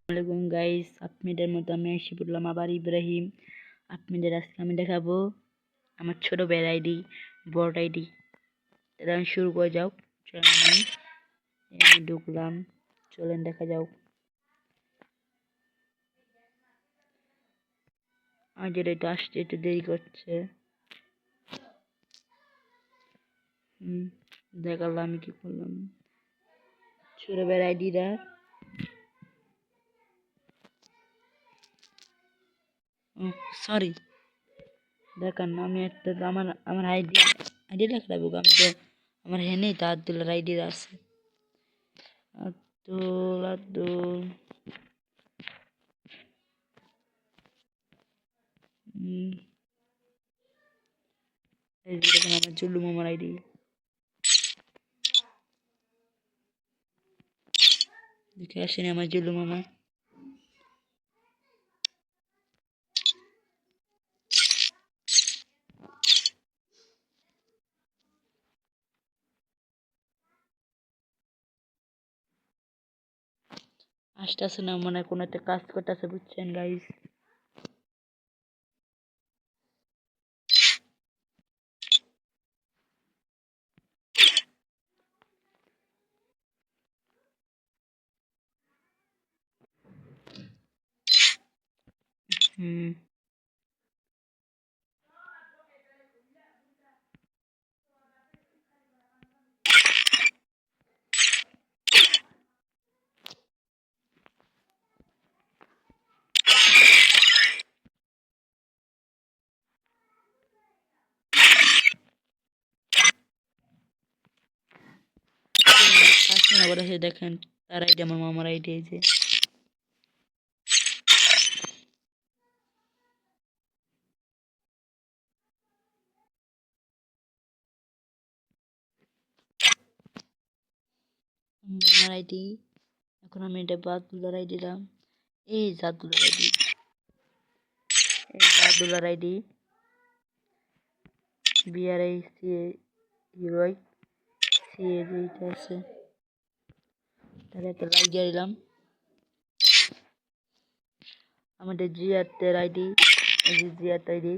আসসালামাইকুম গাইস, আপনাদের মতো আমি এসে পড়লাম আবার ইব্রাহিম। আপনাদের আজকে আমি দেখাবো আমার ছোট বের আইডি, বড় আইডি। তাহলে শুরু করে যাও। চলেন আমি ঢুকলাম, চলেন দেখা যাও। আমাদের এটা আসতে একটু দেরি করছে। দেখালাম আমি কি করলাম। ছোট বের আইডিটা সরি দেখান না, আমি একটা আমার আমার আইডি আইডি দেখাবো। আমি তো আমার হেনেই তো আব্দুল্লাহর আইডি আছে। আব্দুল এই যে দেখুন আমার জুল্লু মামার আইডি। দেখে আসেনি আমার জুল্লু মামা। আসতেছে না, মনে হয় কোনো একটা কাজ করতেছে, বুঝছেন গাইস। হুম আসুন আবার এসে দেখেন তার আইডি আমার মামার আইডি। এই যে মামার আইডি। এখন আমি এটা বাদুল্লার আইডি দিলাম। এই জাদুল্লার আইডি, এই জাদুল্লার আইডি বিআরআই সি হিরোই সি এইটা আছে। তাহলে একটা লাইক দিয়ে দিলাম। আমাদের জিয়াতের আইডি, এই যে জিয়াত আইডি।